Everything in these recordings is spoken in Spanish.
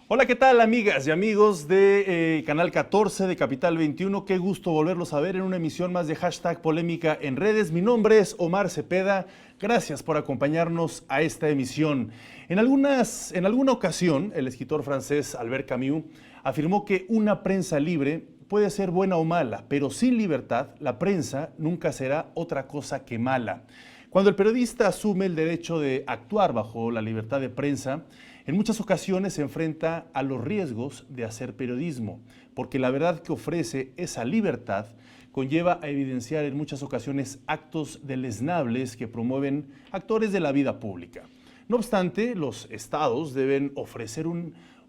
Hola, ¿qué tal, amigas y amigos de Canal 14 de Capital 21? Qué gusto volverlos a ver en una emisión más de Hashtag Polémica en Redes. Mi nombre es Omar Cepeda. Gracias por acompañarnos a esta emisión. En alguna ocasión, el escritor francés Albert Camus afirmó que una prensa libre puede ser buena o mala, pero sin libertad, la prensa nunca será otra cosa que mala. Cuando el periodista asume el derecho de actuar bajo la libertad de prensa, en muchas ocasiones se enfrenta a los riesgos de hacer periodismo, porque la verdad que ofrece esa libertad conlleva a evidenciar en muchas ocasiones actos deleznables que promueven actores de la vida pública. No obstante, los estados deben ofrecer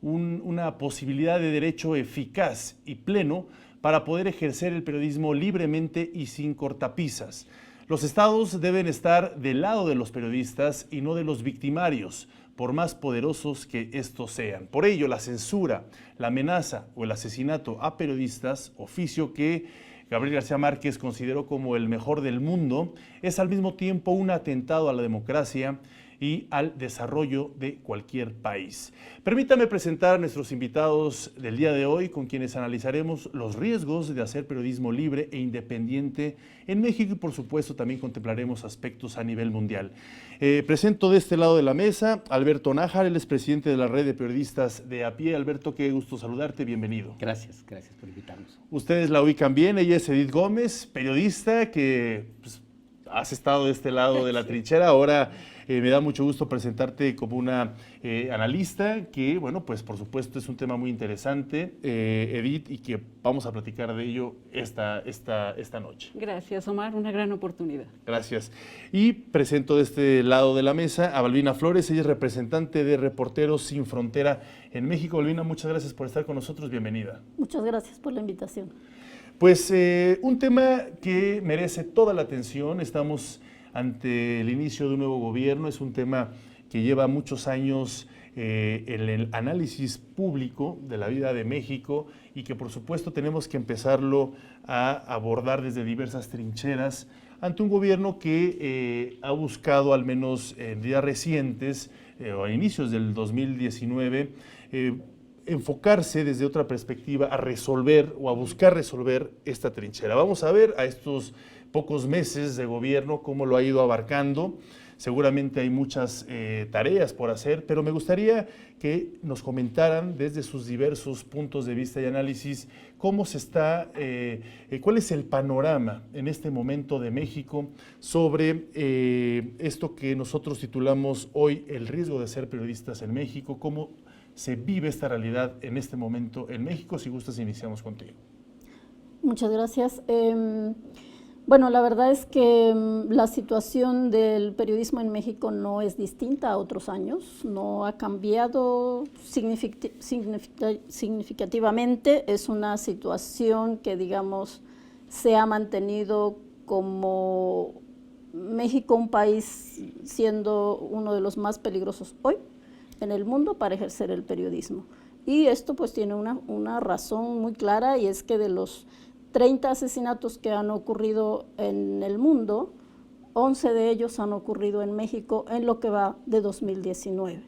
una posibilidad de derecho eficaz y pleno para poder ejercer el periodismo libremente y sin cortapisas. Los estados deben estar del lado de los periodistas y no de los victimarios, por más poderosos que estos sean. Por ello, la censura, la amenaza o el asesinato a periodistas, oficio que Gabriel García Márquez consideró como el mejor del mundo, es al mismo tiempo un atentado a la democracia y al desarrollo de cualquier país. Permítame presentar a nuestros invitados del día de hoy, con quienes analizaremos los riesgos de hacer periodismo libre e independiente en México y, por supuesto, también contemplaremos aspectos a nivel mundial. Presento de este lado de la mesa a Alberto Nájar, él es presidente de la Red de Periodistas de A Pie. Alberto, qué gusto saludarte, bienvenido. Gracias por invitarnos. Ustedes la ubican bien, ella es Edith Gómez, periodista que has estado de este lado de la trinchera. Ahora me da mucho gusto presentarte como una analista que, bueno, pues por supuesto es un tema muy interesante, Edith, y que vamos a platicar de ello esta noche. Gracias, Omar, una gran oportunidad. Gracias. Y presento de este lado de la mesa a Balbina Flores, ella es representante de Reporteros Sin Frontera en México. Balbina, muchas gracias por estar con nosotros, bienvenida. Muchas gracias por la invitación. Pues un tema que merece toda la atención. Estamos ante el inicio de un nuevo gobierno, es un tema que lleva muchos años en el análisis público de la vida de México y que por supuesto tenemos que empezarlo a abordar desde diversas trincheras ante un gobierno que ha buscado, al menos en días recientes o a inicios del 2019, enfocarse desde otra perspectiva a resolver o a buscar resolver esta trinchera. Vamos a ver a estos pocos meses de gobierno cómo lo ha ido abarcando. Seguramente hay muchas tareas por hacer, pero me gustaría que nos comentaran desde sus diversos puntos de vista y análisis cómo se está, cuál es el panorama en este momento de México sobre esto que nosotros titulamos hoy el riesgo de ser periodistas en México, cómo se vive esta realidad en este momento en México. Si gustas, iniciamos contigo. Muchas gracias. Bueno, la verdad es que la situación del periodismo en México no es distinta a otros años, no ha cambiado significativamente, es una situación que, digamos, se ha mantenido como México un país siendo uno de los más peligrosos hoy en el mundo para ejercer el periodismo. Y esto pues tiene una razón muy clara, y es que de los 30 asesinatos que han ocurrido en el mundo, 11 de ellos han ocurrido en México en lo que va de 2019.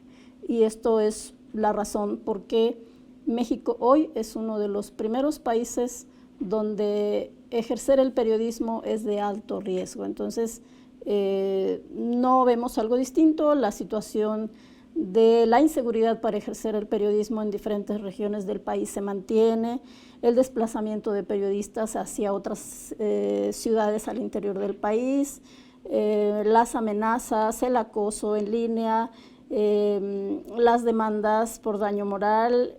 Y esto es la razón por qué México hoy es uno de los primeros países donde ejercer el periodismo es de alto riesgo. Entonces, no vemos algo distinto. La situación de la inseguridad para ejercer el periodismo en diferentes regiones del país se mantiene, el desplazamiento de periodistas hacia otras ciudades al interior del país, las amenazas, el acoso en línea, las demandas por daño moral,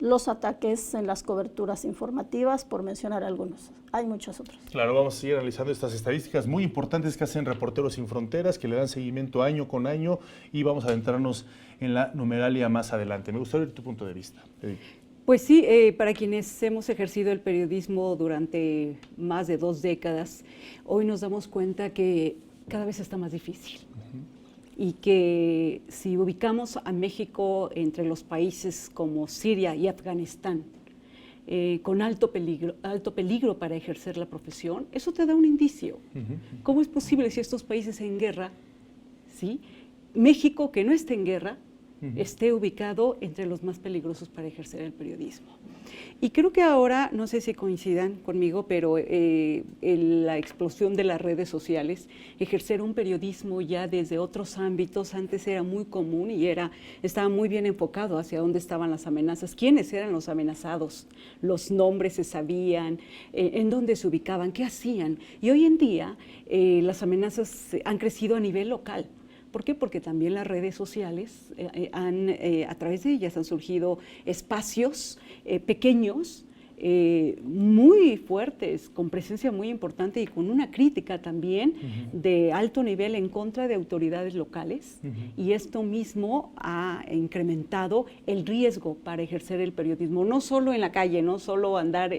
los ataques en las coberturas informativas, por mencionar algunos. Hay muchos otros. Claro, vamos a seguir analizando estas estadísticas muy importantes que hacen Reporteros Sin Fronteras, que le dan seguimiento año con año, y vamos a adentrarnos en la numeralia más adelante. Me gustaría ver tu punto de vista, Edith. Pues sí, para quienes hemos ejercido el periodismo durante más de 2 décadas, hoy nos damos cuenta que cada vez está más difícil. Y que si ubicamos a México entre los países como Siria y Afganistán, con alto peligro para ejercer la profesión, eso te da un indicio. ¿Cómo es posible si estos países en guerra, ¿sí? México, que no está en guerra, esté ubicado entre los más peligrosos para ejercer el periodismo. Y creo que ahora, no sé si coincidan conmigo, pero la explosión de las redes sociales, ejercer un periodismo ya desde otros ámbitos, antes era muy común y estaba muy bien enfocado hacia dónde estaban las amenazas, quiénes eran los amenazados, los nombres se sabían, en dónde se ubicaban, qué hacían. Y hoy en día las amenazas han crecido a nivel local. ¿Por qué? Porque también las redes sociales, a través de ellas han surgido espacios pequeños, muy fuertes, con presencia muy importante y con una crítica también de alto nivel en contra de autoridades locales. Y esto mismo ha incrementado el riesgo para ejercer el periodismo, no solo en la calle, no solo andar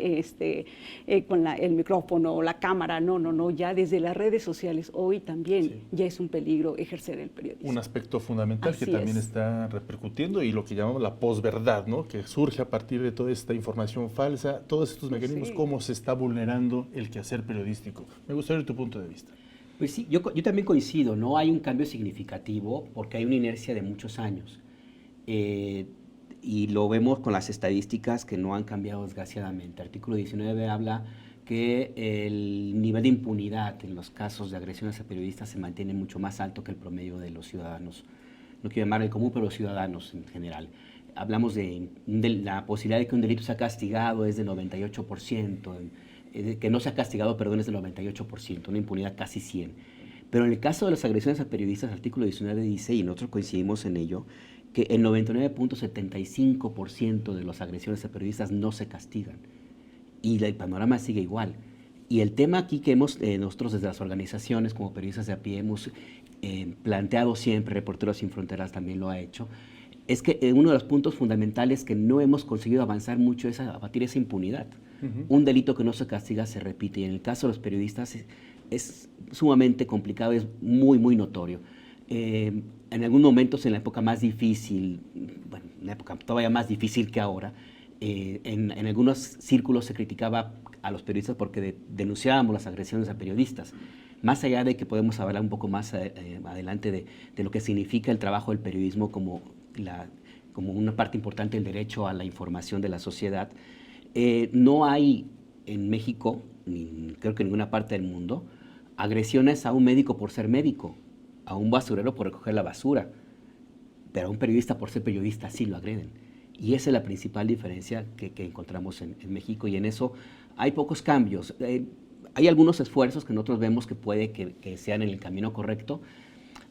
con el micrófono o la cámara, no, ya desde las redes sociales hoy también ya es un peligro ejercer el periodismo. Un aspecto fundamental Así que también es. está repercutiendo y lo que llamamos la posverdad, ¿no? Que surge a partir de toda esta información falsa, todos estos mecanismos, cómo se está vulnerando el quehacer periodístico. Me gustaría ver tu punto de vista. Pues sí, yo también coincido, no hay un cambio significativo porque hay una inercia de muchos años. Y lo vemos con las estadísticas que no han cambiado desgraciadamente. Artículo 19 habla que el nivel de impunidad en los casos de agresiones a periodistas se mantiene mucho más alto que el promedio de los ciudadanos. No quiero llamar el común, pero los ciudadanos en general. Hablamos de la posibilidad de que un delito sea castigado es del 98%, que no sea castigado, perdón, es del 98%, una impunidad casi 100%. Pero en el caso de las agresiones a periodistas, el artículo 19 dice, y nosotros coincidimos en ello, que el 99.75% de las agresiones a periodistas no se castigan. Y el panorama sigue igual. Y el tema aquí que nosotros desde las organizaciones como periodistas de a pie hemos planteado siempre, Reporteros Sin Fronteras también lo ha hecho, es que uno de los puntos fundamentales que no hemos conseguido avanzar mucho es abatir esa impunidad. Un delito que no se castiga se repite, y en el caso de los periodistas es sumamente complicado, es muy, muy notorio. En algunos momentos, en la época más difícil, bueno, en la época todavía más difícil que ahora, en algunos círculos se criticaba a los periodistas porque denunciábamos las agresiones a periodistas. Más allá de que podemos hablar un poco más adelante de lo que significa el trabajo del periodismo como una parte importante del derecho a la información de la sociedad, no hay en México, ni creo que en ninguna parte del mundo, agresiones a un médico por ser médico, a un basurero por recoger la basura, pero a un periodista por ser periodista sí lo agreden. Y esa es la principal diferencia que encontramos en México, y en eso hay pocos cambios. Hay algunos esfuerzos que nosotros vemos que puede que sean en el camino correcto.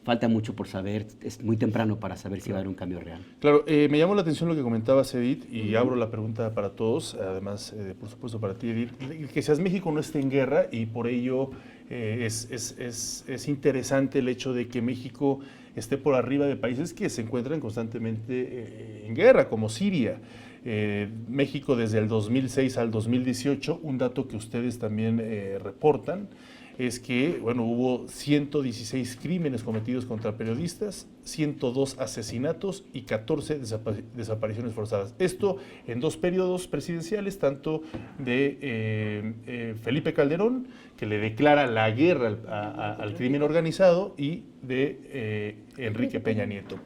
Falta mucho por saber, es muy temprano para saber si va a haber un cambio real. Claro, me llamó la atención lo que comentabas, Edith, y abro la pregunta para todos, además, por supuesto, para ti, Edith. Que seas México no esté en guerra, y por ello es interesante el hecho de que México esté por arriba de países que se encuentran constantemente en guerra, como Siria. México desde el 2006 al 2018, un dato que ustedes también reportan, es que, bueno, hubo 116 crímenes cometidos contra periodistas, 102 asesinatos y 14 desapariciones forzadas. Esto en dos periodos presidenciales, tanto de Felipe Calderón, que le declara la guerra al crimen organizado, y de Enrique Peña Nieto.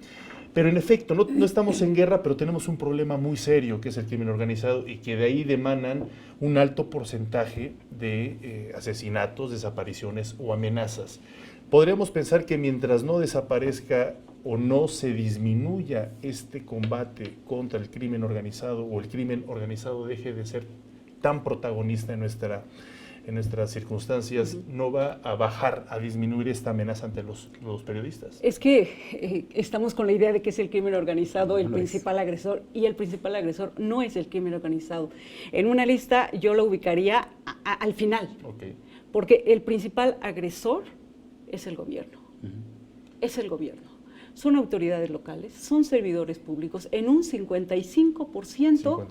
Pero en efecto, no estamos en guerra, pero tenemos un problema muy serio, que es el crimen organizado, y que de ahí demanan un alto porcentaje de asesinatos, desapariciones o amenazas. Podríamos pensar que mientras no desaparezca o no se disminuya este combate contra el crimen organizado, o el crimen organizado deje de ser tan protagonista en nuestras circunstancias, no va a bajar, a disminuir esta amenaza ante los periodistas. Es que estamos con la idea de que es el crimen organizado el principal agresor, y el principal agresor no es el crimen organizado. En una lista yo lo ubicaría al final, porque el principal agresor es el gobierno. Es el gobierno. Son autoridades locales, son servidores públicos, en un 55%.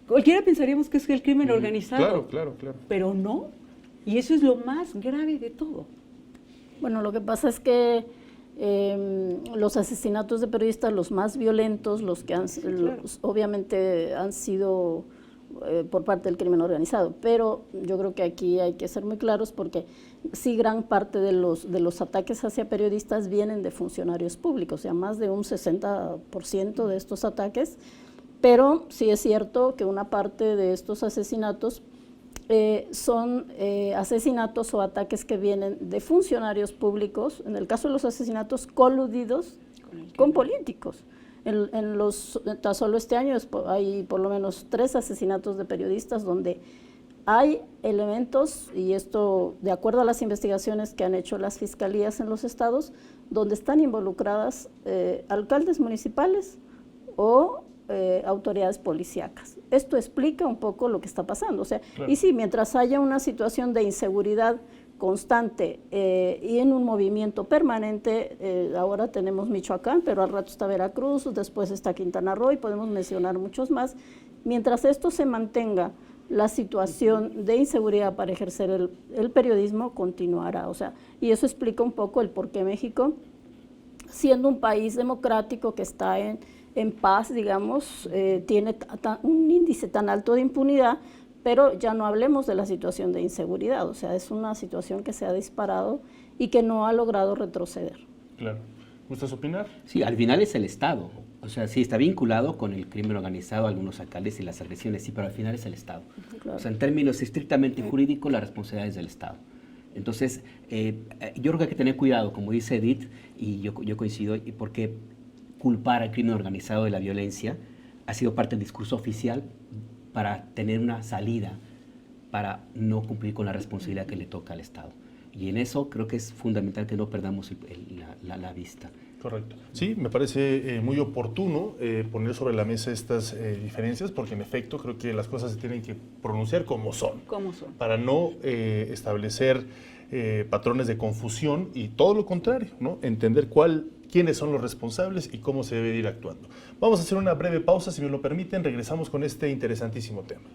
Cualquiera pensaríamos que es el crimen organizado, claro. Pero no, y eso es lo más grave de todo. Bueno, lo que pasa es que los asesinatos de periodistas, los más violentos, los que obviamente han sido por parte del crimen organizado, pero yo creo que aquí hay que ser muy claros, porque sí gran parte de los ataques hacia periodistas vienen de funcionarios públicos, o sea, más de un 60% de estos ataques, pero sí es cierto que una parte de estos asesinatos son asesinatos o ataques que vienen de funcionarios públicos, en el caso de los asesinatos coludidos con políticos. Tan solo este año hay por lo menos 3 asesinatos de periodistas donde hay elementos, y esto de acuerdo a las investigaciones que han hecho las fiscalías en los estados, donde están involucradas alcaldes municipales o autoridades policíacas. Esto explica un poco lo que está pasando. O sea, claro. Y sí, mientras haya una situación de inseguridad constante y en un movimiento permanente, ahora tenemos Michoacán, pero al rato está Veracruz, después está Quintana Roo y podemos mencionar muchos más. Mientras esto se mantenga, la situación de inseguridad para ejercer el periodismo continuará. O sea, y eso explica un poco el por qué México, siendo un país democrático que está en paz, digamos, tiene un índice tan alto de impunidad, pero ya no hablemos de la situación de inseguridad. O sea, es una situación que se ha disparado y que no ha logrado retroceder. Claro. ¿Gustas opinar? Sí, al final es el Estado. O sea, sí está vinculado con el crimen organizado, algunos alcaldes y las agresiones, sí, pero al final es el Estado. Claro. O sea, en términos estrictamente jurídicos, la responsabilidad es del Estado. Entonces, yo creo que hay que tener cuidado, como dice Edith, y yo coincido, porque culpar al crimen organizado de la violencia ha sido parte del discurso oficial para tener una salida, para no cumplir con la responsabilidad que le toca al Estado. Y en eso creo que es fundamental que no perdamos la vista. Correcto. Sí, me parece muy oportuno poner sobre la mesa estas diferencias, porque en efecto creo que las cosas se tienen que pronunciar como son. Como son. Para no establecer patrones de confusión y todo lo contrario, ¿no? Entender quiénes son los responsables y cómo se debe ir actuando. Vamos a hacer una breve pausa, si me lo permiten, regresamos con este interesantísimo tema.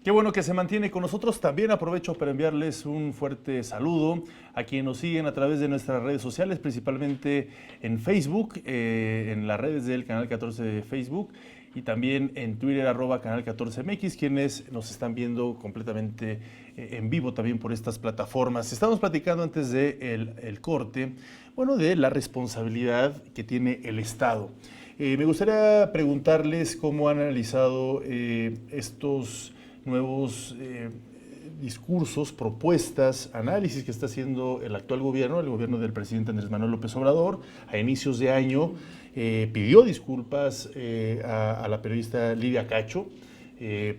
Qué bueno que se mantiene con nosotros. También aprovecho para enviarles un fuerte saludo a quienes nos siguen a través de nuestras redes sociales, principalmente en Facebook, en las redes del Canal 14 de Facebook y también en Twitter, @Canal 14MX, quienes nos están viendo completamente en vivo también por estas plataformas. Estamos platicando antes del corte, bueno, de la responsabilidad que tiene el Estado. Me gustaría preguntarles cómo han analizado estos nuevos discursos, propuestas, análisis que está haciendo el actual gobierno, el gobierno del presidente Andrés Manuel López Obrador. A inicios de año pidió disculpas a la periodista Lidia Cacho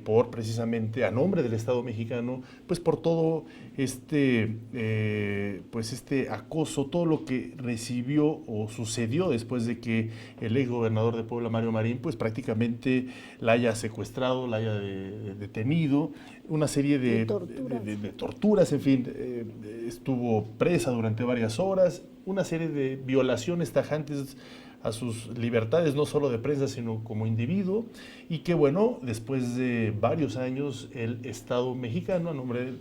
por precisamente a nombre del Estado mexicano, pues por todo este acoso, todo lo que recibió o sucedió después de que el ex gobernador de Puebla, Mario Marín, pues prácticamente la haya secuestrado, la haya detenido, una serie de torturas, en fin, estuvo presa durante varias horas, una serie de violaciones tajantes a sus libertades, no solo de prensa, sino como individuo, y que bueno, después de varios años, el Estado mexicano, a nombre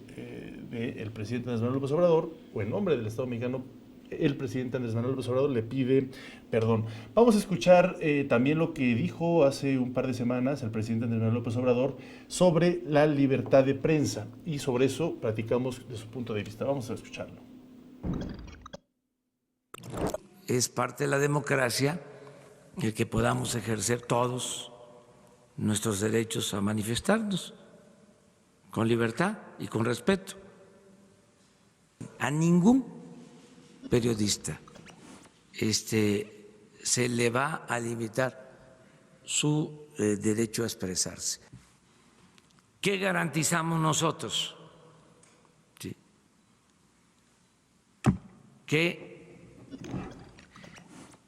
del presidente Andrés Manuel López Obrador, o en nombre del Estado mexicano, el presidente Andrés Manuel López Obrador le pide perdón. Vamos a escuchar también lo que dijo hace un par de semanas el presidente Andrés Manuel López Obrador sobre la libertad de prensa, y sobre eso platicamos de su punto de vista. Vamos a escucharlo. Es parte de la democracia el que podamos ejercer todos nuestros derechos a manifestarnos con libertad y con respeto. A ningún periodista se le va a limitar su derecho a expresarse. ¿Qué garantizamos nosotros? ¿Sí? Que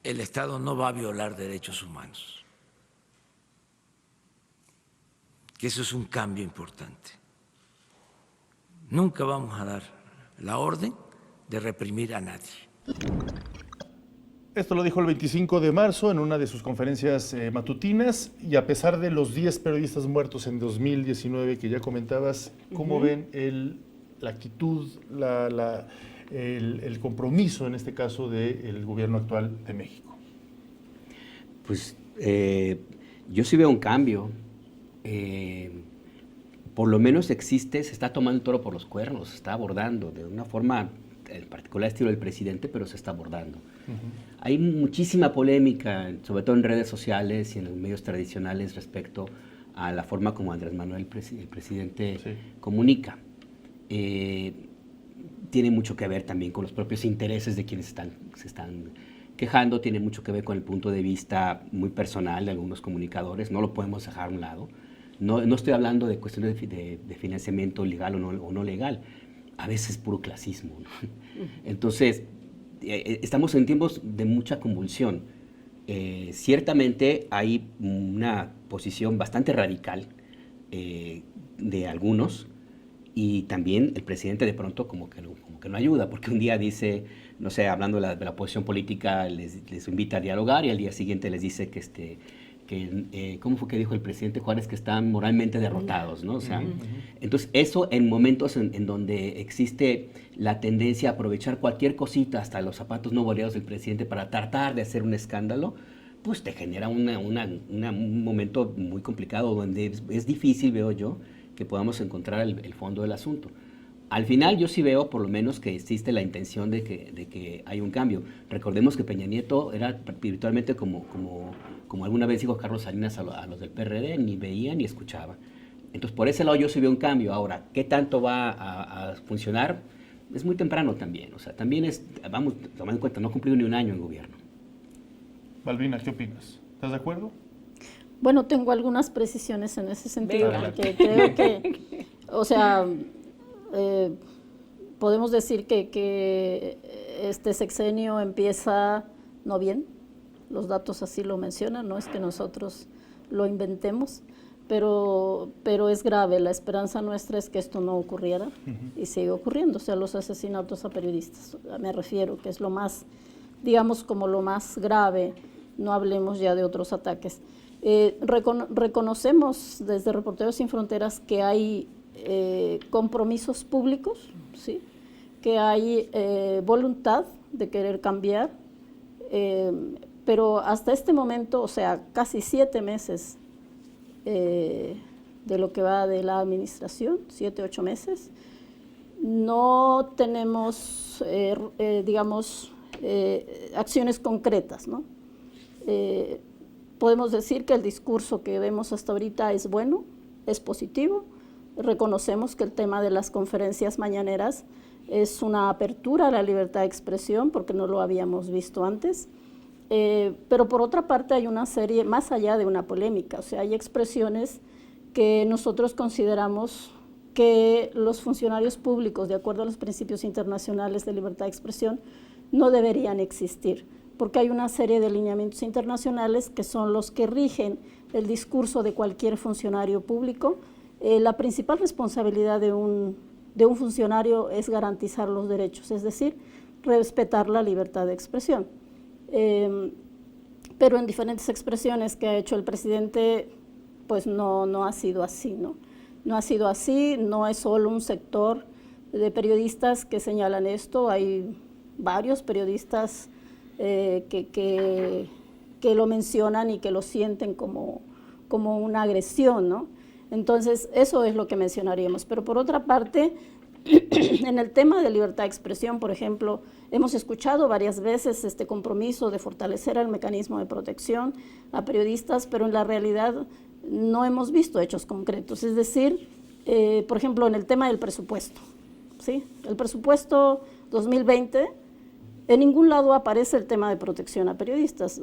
el Estado no va a violar derechos humanos, que eso es un cambio importante. Nunca vamos a dar la orden de reprimir a nadie. Esto lo dijo el 25 de marzo en una de sus conferencias matutinas, y a pesar de los 10 periodistas muertos en 2019 que ya comentabas, ¿cómo ven la actitud, el compromiso, en este caso, del gobierno actual de México? Pues yo sí veo un cambio. Por lo menos existe, se está tomando el toro por los cuernos, se está abordando de una forma, en particular estilo del presidente, pero se está abordando. Hay muchísima polémica, sobre todo en redes sociales y en los medios tradicionales, respecto a la forma como Andrés Manuel, el presidente, comunica. Tiene mucho que ver también con los propios intereses de quienes se están quejando, tiene mucho que ver con el punto de vista muy personal de algunos comunicadores, no lo podemos dejar a un lado. No estoy hablando de cuestiones de financiamiento legal o no legal, a veces es puro clasismo, ¿no? Entonces, estamos en tiempos de mucha convulsión. Ciertamente hay una posición bastante radical de algunos, y también el presidente de pronto como que no ayuda, porque un día dice, no sé, hablando de la posición política, les invita a dialogar, y al día siguiente les dice ¿cómo fue que dijo el presidente Juárez? Que están moralmente derrotados, ¿no? O sea, entonces eso en momentos en donde existe la tendencia a aprovechar cualquier cosita, hasta los zapatos no boleados del presidente, para tratar de hacer un escándalo, pues te genera un momento muy complicado, donde es difícil, veo yo, que podamos encontrar el fondo del asunto. Al final yo sí veo por lo menos que existe la intención de que hay un cambio. Recordemos que Peña Nieto era virtualmente como alguna vez dijo Carlos Salinas a los del PRD, ni veía ni escuchaba. Entonces por ese lado yo sí veo un cambio. Ahora, ¿qué tanto va a funcionar? Es muy temprano también. O sea, también vamos tomando en cuenta, no ha cumplido ni un año en gobierno. Balbina, ¿qué opinas? ¿Estás de acuerdo? Bueno, tengo algunas precisiones en ese sentido, Venga. porque creo que, o sea, podemos decir que este sexenio empieza no bien, los datos así lo mencionan, no es que nosotros lo inventemos, pero es grave. La esperanza nuestra es que esto no ocurriera y sigue ocurriendo, o sea, los asesinatos a periodistas, me refiero, que es lo más, digamos, como lo más grave, no hablemos ya de otros ataques. Reconocemos desde Reporteros Sin Fronteras que hay compromisos públicos, ¿sí? Que hay voluntad de querer cambiar, pero hasta este momento, o sea, casi 7 meses de lo que va de la administración, 7, 8 meses, no tenemos, digamos, acciones concretas, ¿no? Podemos decir que el discurso que vemos hasta ahorita es bueno, es positivo. Reconocemos que el tema de las conferencias mañaneras es una apertura a la libertad de expresión, porque no lo habíamos visto antes. Pero por otra parte hay una serie, más allá de una polémica, o sea, hay expresiones que nosotros consideramos que los funcionarios públicos, de acuerdo a los principios internacionales de libertad de expresión, no deberían existir, porque hay una serie de lineamientos internacionales que son los que rigen el discurso de cualquier funcionario público. La principal responsabilidad de un funcionario es garantizar los derechos, es decir, respetar la libertad de expresión. Pero en diferentes expresiones que ha hecho el presidente, pues no ha sido así, ¿no? No ha sido así, no es solo un sector de periodistas que señalan esto, hay varios periodistas que lo mencionan y que lo sienten como una agresión, ¿no? Entonces, eso es lo que mencionaríamos. Pero por otra parte, en el tema de libertad de expresión, por ejemplo, hemos escuchado varias veces este compromiso de fortalecer el mecanismo de protección a periodistas, pero en la realidad no hemos visto hechos concretos. Es decir, por ejemplo, en el tema del presupuesto, ¿sí? El presupuesto 2020, en ningún lado aparece el tema de protección a periodistas,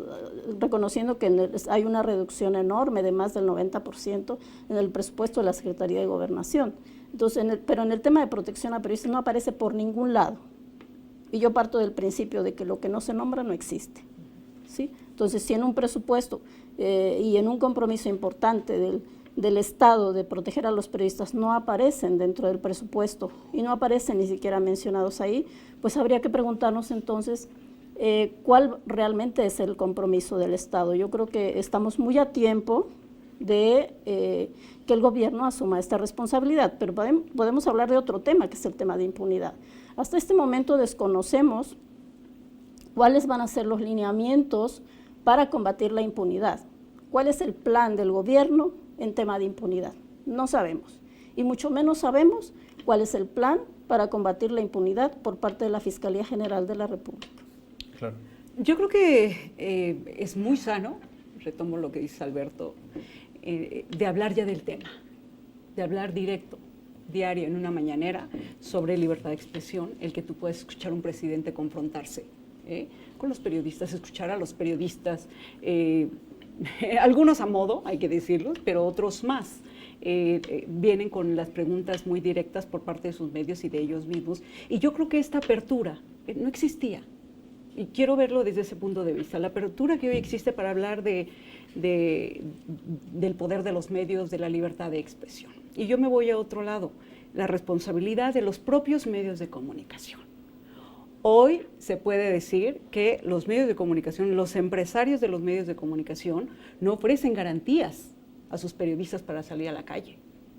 reconociendo que hay una reducción enorme de más del 90% en el presupuesto de la Secretaría de Gobernación. Entonces, pero en el tema de protección a periodistas no aparece por ningún lado. Y yo parto del principio de que lo que no se nombra no existe, ¿sí? Entonces, si en un presupuesto y en un compromiso importante del Estado de proteger a los periodistas no aparecen dentro del presupuesto y no aparecen ni siquiera mencionados ahí, pues habría que preguntarnos entonces cuál realmente es el compromiso del Estado. Yo creo que estamos muy a tiempo de que el gobierno asuma esta responsabilidad, pero podemos hablar de otro tema, que es el tema de impunidad. Hasta este momento desconocemos cuáles van a ser los lineamientos para combatir la impunidad. ¿Cuál es el plan del gobierno en tema de impunidad? No sabemos. Y mucho menos sabemos cuál es el plan para combatir la impunidad por parte de la Fiscalía General de la República. Claro. Yo creo que es muy sano, retomo lo que dice Alberto, de hablar ya del tema, de hablar directo, diario, en una mañanera, sobre libertad de expresión, el que tú puedes escuchar a un presidente confrontarse con los periodistas, escuchar a los periodistas, algunos a modo, hay que decirlo, pero otros más. Vienen con las preguntas muy directas por parte de sus medios y de ellos mismos. Y yo creo que esta apertura no existía. Y quiero verlo desde ese punto de vista. La apertura que hoy existe para hablar del poder de los medios, de la libertad de expresión. Y yo me voy a otro lado, la responsabilidad de los propios medios de comunicación. Hoy se puede decir que los medios de comunicación, los empresarios de los medios de comunicación, no ofrecen garantías a sus periodistas para salir a la calle.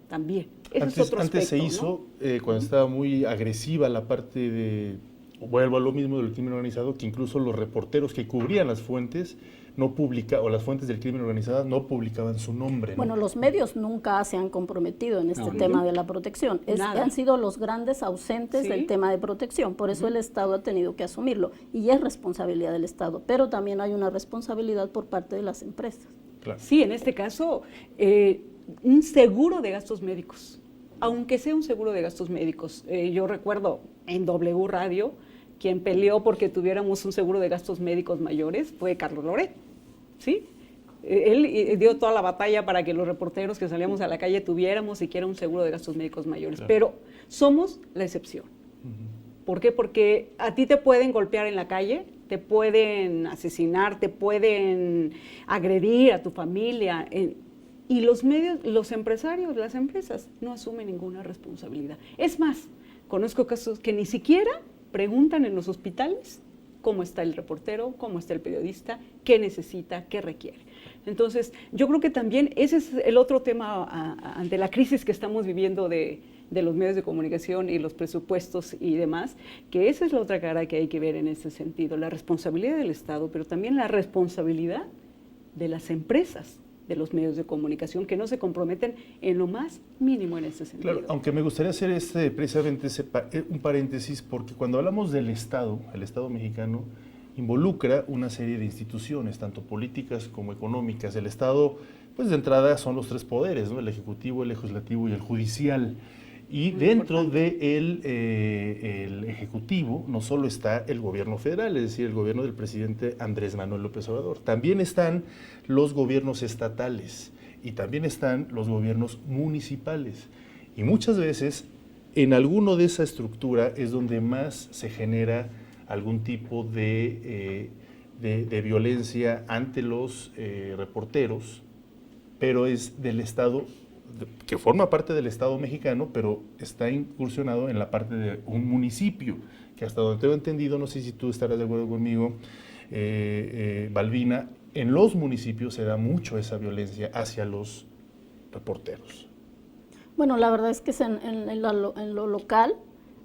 También. Antes se hizo, ¿no? Cuando estaba muy agresiva la parte de, vuelvo a lo mismo del crimen organizado, que incluso los reporteros que cubrían las fuentes no publicaban, o las fuentes del crimen organizado no publicaban su nombre, ¿no? Bueno, los medios nunca se han comprometido en este tema de la protección. Han sido los grandes ausentes del tema de protección, por eso el Estado ha tenido que asumirlo, y es responsabilidad del Estado, pero también hay una responsabilidad por parte de las empresas. Claro. Sí, en este caso, un seguro de gastos médicos, aunque sea un seguro de gastos médicos. Yo recuerdo en W Radio, quien peleó porque tuviéramos un seguro de gastos médicos mayores fue Carlos Loret, ¿sí? Él dio toda la batalla para que los reporteros que salíamos a la calle tuviéramos siquiera un seguro de gastos médicos mayores, claro. Pero somos la excepción. ¿Por qué? Porque a ti te pueden golpear en la calle, te pueden asesinar, te pueden agredir a tu familia, y los medios, los empresarios, las empresas no asumen ninguna responsabilidad. Es más, conozco casos que ni siquiera preguntan en los hospitales cómo está el reportero, cómo está el periodista, qué necesita, qué requiere. Entonces, yo creo que también ese es el otro tema ante la crisis que estamos viviendo de los medios de comunicación y los presupuestos y demás, que esa es la otra cara que hay que ver en ese sentido, la responsabilidad del Estado, pero también la responsabilidad de las empresas de los medios de comunicación que no se comprometen en lo más mínimo en ese sentido. Claro, aunque me gustaría hacer precisamente un paréntesis, porque cuando hablamos del Estado, el Estado mexicano involucra una serie de instituciones, tanto políticas como económicas. El Estado, pues de entrada son los tres poderes, ¿no? El Ejecutivo, el Legislativo y el Judicial. Y muy dentro del el Ejecutivo no solo está el gobierno federal, es decir, el gobierno del presidente Andrés Manuel López Obrador, también están los gobiernos estatales y también están los gobiernos municipales. Y muchas veces en alguno de esa estructura es donde más se genera algún tipo de violencia ante los reporteros, pero es del Estado, que forma parte del Estado mexicano, pero está incursionado en la parte de un municipio, que hasta donde tengo entendido, no sé si tú estarás de acuerdo conmigo, Balbina, en los municipios se da mucho esa violencia hacia los reporteros. Bueno, la verdad es que es en lo local,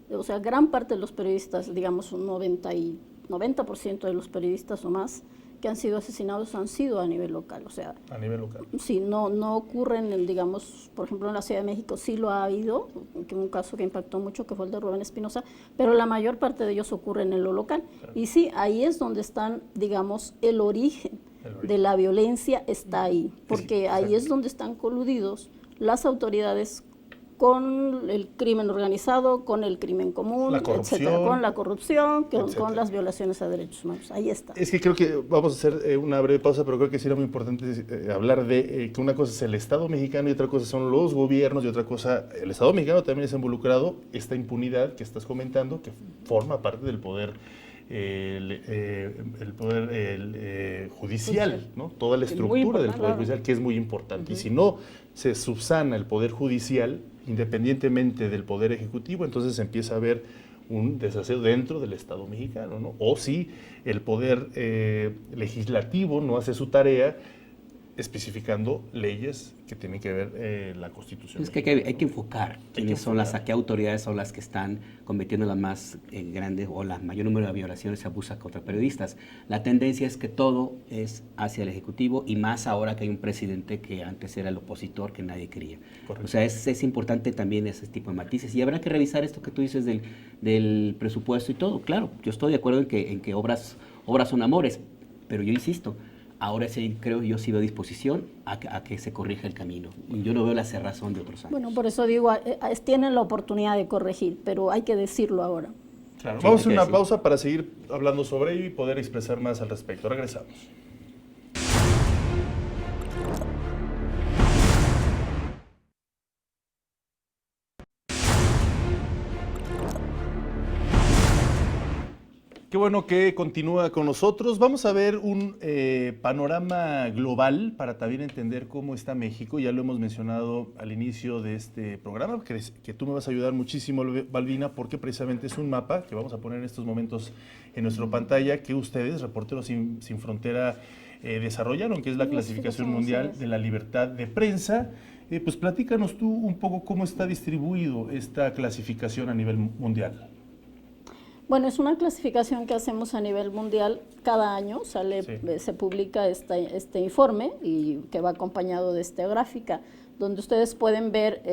o sea, gran parte de los periodistas, digamos un 90% de los periodistas o más, que han sido asesinados han sido a nivel local, o sea... A nivel local. Sí, no ocurren, digamos, por ejemplo, en la Ciudad de México sí lo ha habido, un caso que impactó mucho, que fue el de Rubén Espinosa, pero la mayor parte de ellos ocurren en lo local. Claro. Y sí, ahí es donde están, digamos, el origen de la violencia está ahí, porque sí, ahí es donde están coludidos las autoridades con el crimen organizado, con el crimen común, etcétera, con la corrupción, con las violaciones a derechos humanos. Ahí está. Es que creo que vamos a hacer una breve pausa, pero creo que sí era muy importante hablar de que una cosa es el Estado mexicano y otra cosa son los gobiernos y otra cosa, el Estado mexicano también es involucrado, esta impunidad que estás comentando, que forma parte del poder el poder judicial, ¿no? Toda la estructura del poder judicial, que es muy importante. Y si no se subsana el poder judicial, independientemente del poder ejecutivo, entonces empieza a haber un desaseo dentro del Estado mexicano, ¿no? O si el poder legislativo no hace su tarea, especificando leyes que tienen que ver la Constitución. Es que hay que enfocar qué autoridades son las que están cometiendo las más grandes o la mayor número de violaciones y abusos contra periodistas. La tendencia es que todo es hacia el Ejecutivo y más ahora que hay un presidente que antes era el opositor que nadie quería. Correcto. O sea, es importante también ese tipo de matices y habrá que revisar esto que tú dices del presupuesto y todo. Claro, yo estoy de acuerdo en que obras son amores, pero yo insisto, ahora sí creo yo sí veo disposición a que se corrija el camino. Y yo no veo la cerrazón de otros años. Bueno, por eso digo, tienen la oportunidad de corregir, pero hay que decirlo ahora. Claro. Sí, Vamos a hacer una decirlo. pausa para seguir hablando sobre ello y poder expresar más al respecto. Regresamos. Qué bueno que continúa con nosotros. Vamos a ver un panorama global para también entender cómo está México. Ya lo hemos mencionado al inicio de este programa, que tú me vas a ayudar muchísimo, Balbina, porque precisamente es un mapa que vamos a poner en estos momentos en nuestra pantalla, que ustedes, Reporteros Sin Frontera, desarrollaron, que es la clasificación mundial de la libertad de prensa. Pues platícanos tú un poco cómo está distribuido esta clasificación a nivel mundial. Bueno, es una clasificación que hacemos a nivel mundial cada año, se publica este informe y que va acompañado de esta gráfica, donde ustedes pueden ver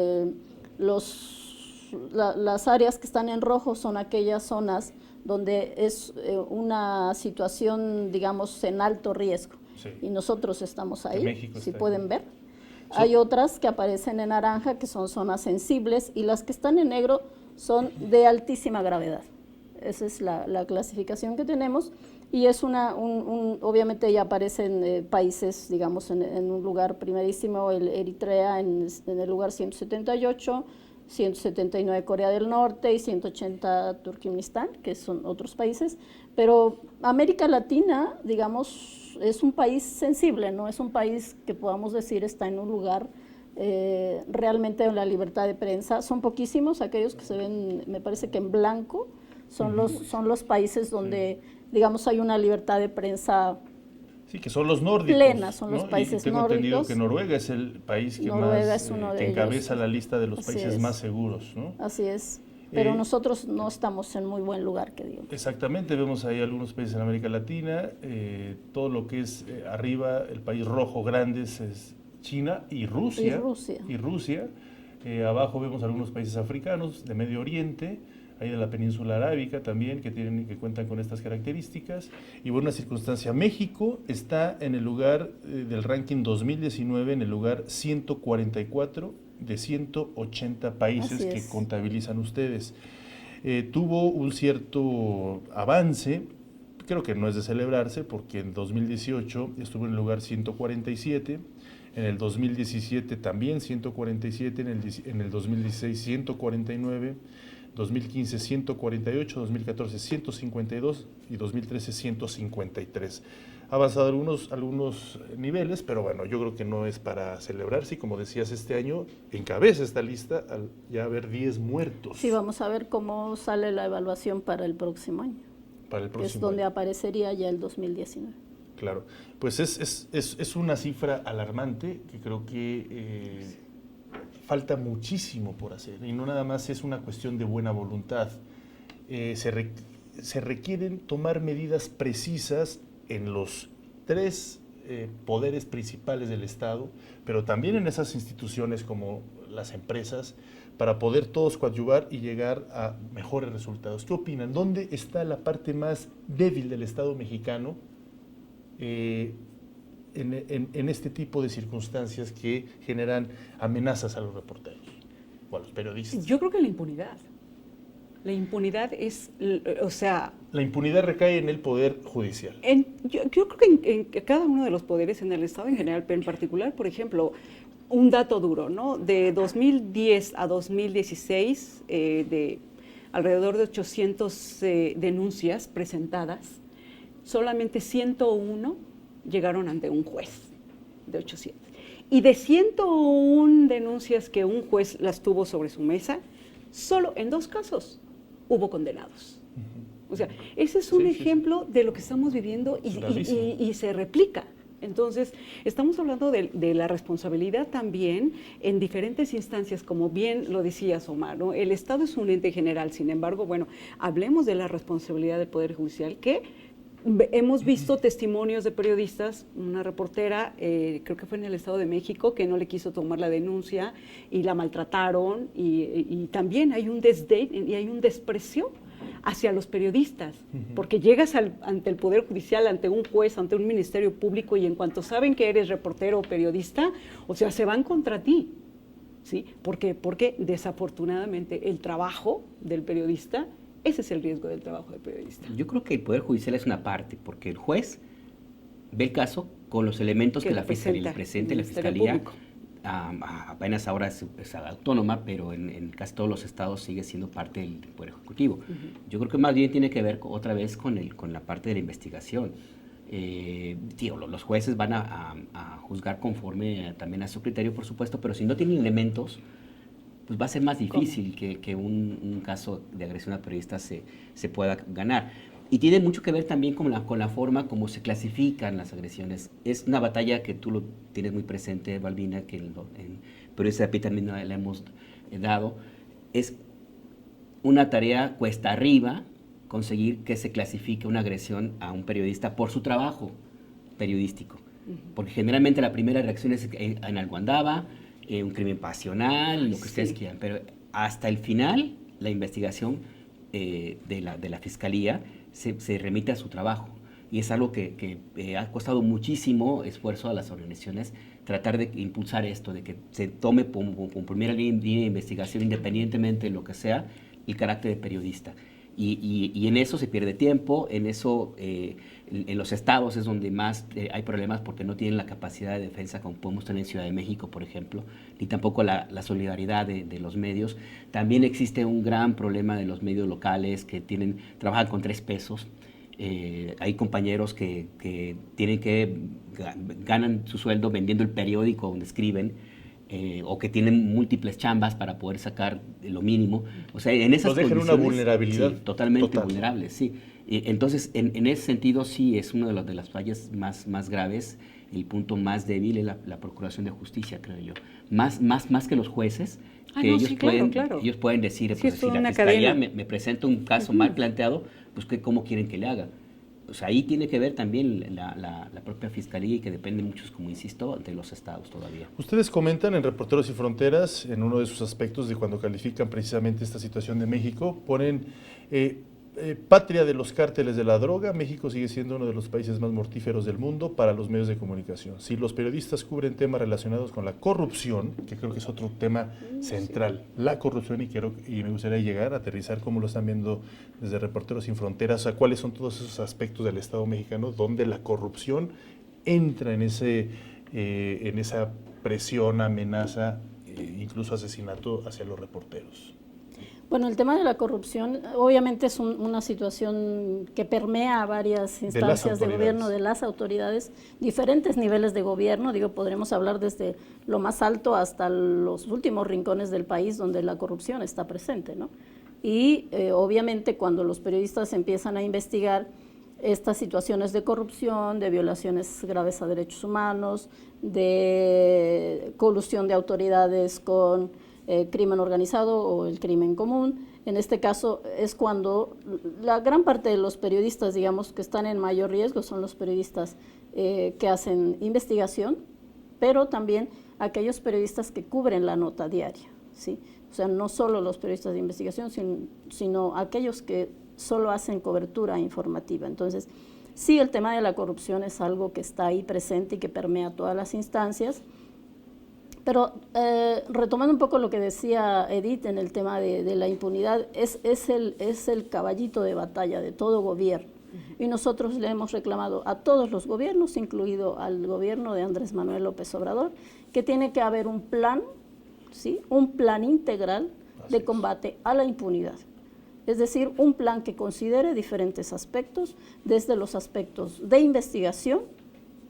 las áreas que están en rojo son aquellas zonas donde es una situación, digamos, en alto riesgo. Sí. Y nosotros estamos ahí, si pueden ver. Sí. Hay otras que aparecen en naranja, que son zonas sensibles, y las que están en negro son de altísima gravedad. Esa es la clasificación que tenemos, y es obviamente ya aparecen países, digamos, en un lugar primerísimo, Eritrea en el lugar 178, 179 Corea del Norte y 180 Turkmenistán, que son otros países, pero América Latina, digamos, es un país sensible, no es un país que podamos decir está en un lugar realmente en la libertad de prensa. Son poquísimos aquellos que se ven, me parece que en blanco, son los países donde, digamos, hay una libertad de prensa. Sí, que son los nórdicos. Plena, son los países nórdicos. Tengo entendido que Noruega es el país que encabeza la lista de los países más seguros, ¿no? Así es. Pero nosotros no estamos en muy buen lugar, que digamos. Exactamente, vemos ahí algunos países en América Latina, todo lo que es arriba, el país rojo grande es China y Rusia. Abajo vemos algunos países africanos, de Medio Oriente, ahí de la península arábica también, que cuentan con estas características. Y por una circunstancia, México está en el lugar del ranking 2019, en el lugar 144 de 180 países que contabilizan ustedes. Tuvo un cierto avance, creo que no es de celebrarse, porque en 2018 estuvo en el lugar 147, en el 2017 también 147, en el 2016 149, 2015 148, 2014 152 y 2013 153. Ha avanzado algunos niveles, pero bueno, yo creo que no es para celebrarse. Y como decías, este año encabeza esta lista al ya haber 10 muertos. Sí, vamos a ver cómo sale la evaluación para el próximo año. Para el próximo es donde año aparecería ya el 2019. Claro, pues es una cifra alarmante que creo que falta muchísimo por hacer, y no nada más es una cuestión de buena voluntad. Se requieren tomar medidas precisas en los tres poderes principales del Estado, pero también en esas instituciones como las empresas, para poder todos coadyuvar y llegar a mejores resultados. ¿Qué opinan? ¿Dónde está la parte más débil del Estado mexicano en este tipo de circunstancias que generan amenazas a los reporteros o a los periodistas? Yo creo que la impunidad. La impunidad es, o sea... La impunidad recae en el Poder Judicial. Yo creo que en cada uno de los poderes, en el Estado en general, pero en particular, por ejemplo, un dato duro, ¿no? De 2010 a 2016, de alrededor de 800 denuncias presentadas, solamente 101 llegaron ante un juez de 800. Y de 101 denuncias que un juez las tuvo sobre su mesa, solo en 2 casos hubo condenados. O sea, ese es un ejemplo de lo que estamos viviendo y se replica. Entonces, estamos hablando de la responsabilidad también en diferentes instancias, como bien lo decías, Omar, ¿no? El Estado es un ente general, sin embargo, bueno, hablemos de la responsabilidad del Poder Judicial, que hemos visto testimonios de periodistas, una reportera, creo que fue en el Estado de México, que no le quiso tomar la denuncia y la maltrataron, y también hay un desdén y hay un desprecio hacia los periodistas, porque llegas ante el Poder Judicial, ante un juez, ante un ministerio público, y en cuanto saben que eres reportero o periodista, o sea, se van contra ti, ¿sí? Porque desafortunadamente el trabajo del periodista, ese es el riesgo del trabajo del periodista. Yo creo que el Poder Judicial es una parte, porque el juez ve el caso con los elementos que la Fiscalía le presenta, y la Fiscalía apenas ahora es autónoma, pero en casi todos los estados sigue siendo parte del Poder Ejecutivo. Yo creo que más bien tiene que ver otra vez con la parte de la investigación. Los jueces van a juzgar conforme también a su criterio, por supuesto, pero si no tienen elementos, pues va a ser más difícil que un caso de agresión a periodistas se pueda ganar. Y tiene mucho que ver también con la forma como se clasifican las agresiones. Es una batalla que tú lo tienes muy presente, Balbina, que en Periodistas de a Pie también la hemos dado. Es una tarea cuesta arriba conseguir que se clasifique una agresión a un periodista por su trabajo periodístico. Porque generalmente la primera reacción es en algo andaba, un crimen pasional, lo que ustedes quieran. Pero hasta el final, la investigación de la Fiscalía se remite a su trabajo, y es algo que ha costado muchísimo esfuerzo a las organizaciones tratar de impulsar esto, de que se tome como primera línea de investigación, independientemente de lo que sea, el carácter de periodista. Y en eso se pierde tiempo, en eso en los estados es donde más hay problemas, porque no tienen la capacidad de defensa como podemos tener en Ciudad de México, por ejemplo, ni tampoco la solidaridad de los medios. También existe un gran problema de los medios locales que trabajan con 3 pesos. Hay compañeros que ganan su sueldo vendiendo el periódico donde escriben, o que tienen múltiples chambas para poder sacar lo mínimo. O sea, en esas condiciones, una vulnerabilidad sí, totalmente total. vulnerables, sí. Entonces, en ese sentido, sí, es una de las fallas más graves. El punto más débil es la Procuración de Justicia, creo yo. Más que los jueces, que ellos pueden decir, Sí, pues, es si la una Fiscalía cadena. me presenta un caso mal planteado, pues ¿cómo quieren que le haga? O sea, ahí tiene que ver también la propia Fiscalía, y que depende mucho, como insisto, de los estados todavía. Ustedes comentan en Reporteros Sin Fronteras, en uno de sus aspectos de cuando califican precisamente esta situación de México, ponen patria de los cárteles de la droga. México sigue siendo uno de los países más mortíferos del mundo para los medios de comunicación. Si los periodistas cubren temas relacionados con la corrupción, que creo que es otro tema central, la corrupción, y me gustaría llegar a aterrizar cómo lo están viendo desde Reporteros Sin Fronteras, o sea, cuáles son todos esos aspectos del Estado mexicano donde la corrupción entra en esa presión, amenaza, incluso asesinato hacia los reporteros. Bueno, el tema de la corrupción obviamente es una situación que permea a varias instancias de gobierno, de las autoridades, diferentes niveles de gobierno. Podremos hablar desde lo más alto hasta los últimos rincones del país donde la corrupción está presente, ¿no? Y obviamente cuando los periodistas empiezan a investigar estas situaciones de corrupción, de violaciones graves a derechos humanos, de colusión de autoridades con crimen organizado o el crimen común. En este caso es cuando la gran parte de los periodistas, digamos, que están en mayor riesgo son los periodistas que hacen investigación, pero también aquellos periodistas que cubren la nota diaria, ¿sí? O sea, no solo los periodistas de investigación, sino aquellos que solo hacen cobertura informativa. Entonces, sí, el tema de la corrupción es algo que está ahí presente y que permea todas las instancias. Pero retomando un poco lo que decía Edith en el tema de la impunidad, es el caballito de batalla de todo gobierno. Y nosotros le hemos reclamado a todos los gobiernos, incluido al gobierno de Andrés Manuel López Obrador, que tiene que haber un plan, ¿sí? Un plan integral de combate a la impunidad. Es decir, un plan que considere diferentes aspectos, desde los aspectos de investigación,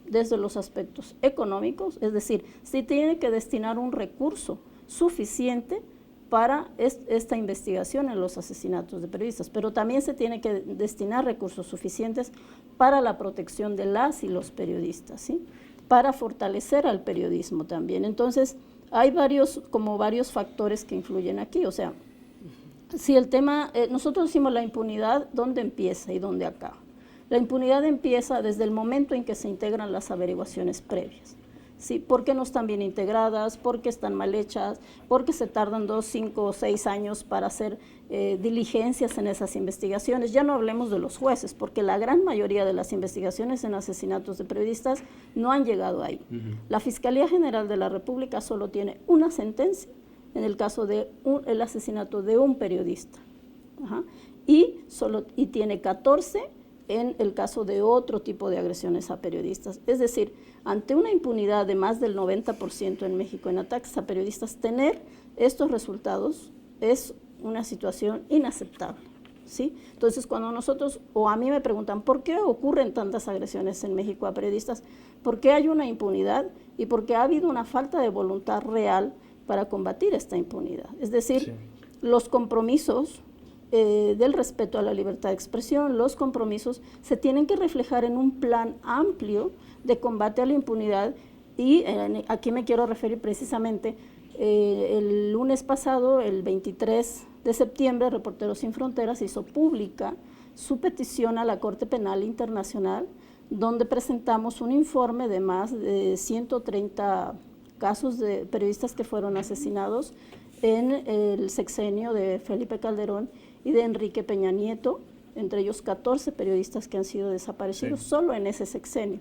desde los aspectos económicos, es decir, si tiene que destinar un recurso suficiente para esta investigación en los asesinatos de periodistas, pero también se tiene que destinar recursos suficientes para la protección de las y los periodistas, ¿sí? para fortalecer al periodismo también. Entonces, hay varios factores que influyen aquí. O sea, si el tema, nosotros decimos la impunidad, ¿dónde empieza y dónde acaba? La impunidad empieza desde el momento en que se integran las averiguaciones previas. ¿Sí? ¿Por qué no están bien integradas? ¿Por qué están mal hechas? ¿Por qué se tardan 2, 5 o 6 años para hacer diligencias en esas investigaciones? Ya no hablemos de los jueces, porque la gran mayoría de las investigaciones en asesinatos de periodistas no han llegado ahí. La Fiscalía General de la República solo tiene una sentencia en el caso de el asesinato de un periodista. Y tiene 14 en el caso de otro tipo de agresiones a periodistas. Es decir, ante una impunidad de más del 90% en México en ataques a periodistas, tener estos resultados es una situación inaceptable, ¿sí? Entonces, cuando nosotros, o a mí me preguntan, ¿por qué ocurren tantas agresiones en México a periodistas? ¿Por qué hay una impunidad? Y porque ha habido una falta de voluntad real para combatir esta impunidad. Es decir, sí, los compromisos del respeto a la libertad de expresión, los compromisos se tienen que reflejar en un plan amplio de combate a la impunidad y aquí me quiero referir precisamente, el lunes pasado, el 23 de septiembre, Reporteros Sin Fronteras hizo pública su petición a la Corte Penal Internacional, donde presentamos un informe de más de 130 casos de periodistas que fueron asesinados en el sexenio de Felipe Calderón y de Enrique Peña Nieto, entre ellos 14 periodistas que han sido desaparecidos, sí, solo en ese sexenio.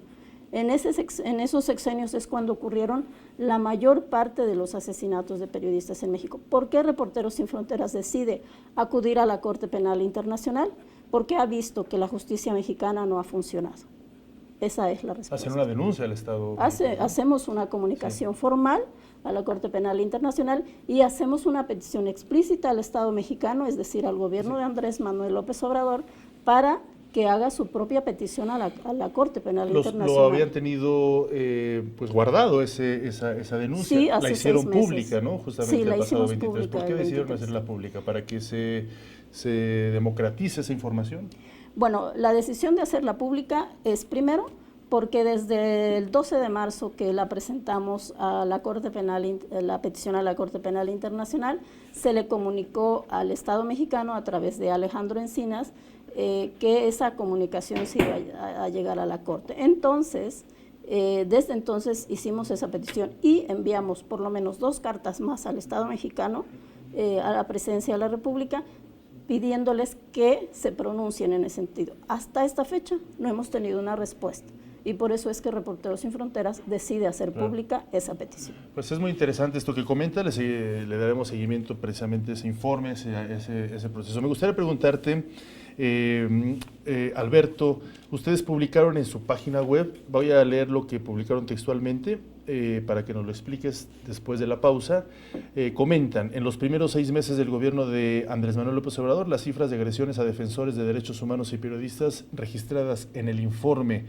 En esos sexenios es cuando ocurrieron la mayor parte de los asesinatos de periodistas en México. ¿Por qué Reporteros Sin Fronteras decide acudir a la Corte Penal Internacional? Porque ha visto que la justicia mexicana no ha funcionado. Esa es la respuesta. Hacen una denuncia al Estado. Hacemos una comunicación formal a la Corte Penal Internacional y hacemos una petición explícita al Estado mexicano, es decir, al gobierno de Andrés Manuel López Obrador, para que haga su propia petición a la Corte Penal Internacional. Lo habían tenido pues guardado esa denuncia, sí, hace la hicieron 6 meses. Pública, ¿no? Justamente sí, el la pasado hicimos 23. Pública. ¿Por qué decidieron hacerla pública? ¿Para que se democratice esa información? Bueno, la decisión de hacerla pública es primero porque desde el 12 de marzo que la presentamos a la Corte Penal, la petición a la Corte Penal Internacional, se le comunicó al Estado mexicano a través de Alejandro Encinas que esa comunicación se iba a llegar a la Corte. Entonces, desde entonces hicimos esa petición y enviamos por lo menos 2 cartas más al Estado mexicano, a la Presidencia de la República, pidiéndoles que se pronuncien en ese sentido. Hasta esta fecha no hemos tenido una respuesta. Y por eso es que Reporteros Sin Fronteras decide hacer pública esa petición. Pues es muy interesante esto que comenta, le daremos seguimiento precisamente a ese informe, ese proceso. Me gustaría preguntarte, Alberto, ustedes publicaron en su página web, voy a leer lo que publicaron textualmente, para que nos lo expliques después de la pausa. Comentan, en los primeros 6 meses del gobierno de Andrés Manuel López Obrador, las cifras de agresiones a defensores de derechos humanos y periodistas registradas en el informe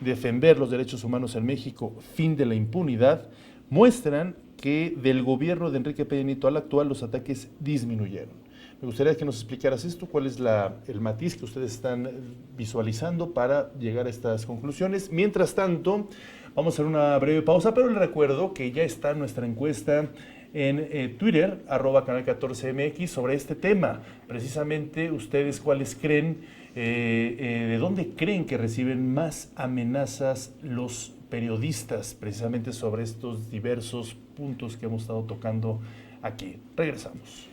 Defender los derechos humanos en México, fin de la impunidad, muestran que del gobierno de Enrique Peña Nieto al actual los ataques disminuyeron. Me gustaría que nos explicaras esto, cuál es el matiz que ustedes están visualizando para llegar a estas conclusiones. Mientras tanto, vamos a hacer una breve pausa, pero les recuerdo que ya está nuestra encuesta en Twitter, @canal14mx, sobre este tema. Precisamente, ustedes cuáles creen, de dónde creen que reciben más amenazas los periodistas, precisamente sobre estos diversos puntos que hemos estado tocando aquí. Regresamos.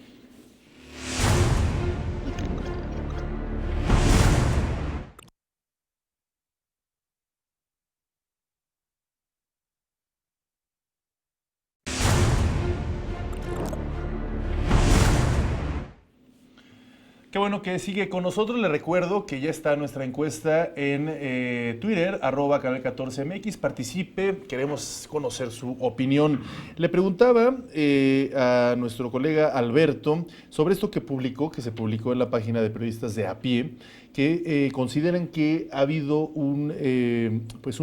Qué bueno que sigue con nosotros. Le recuerdo que ya está nuestra encuesta en Twitter, @canal14mx. Participe, queremos conocer su opinión. Le preguntaba a nuestro colega Alberto sobre esto que se publicó en la página de periodistas de a pie, que consideran que ha habido un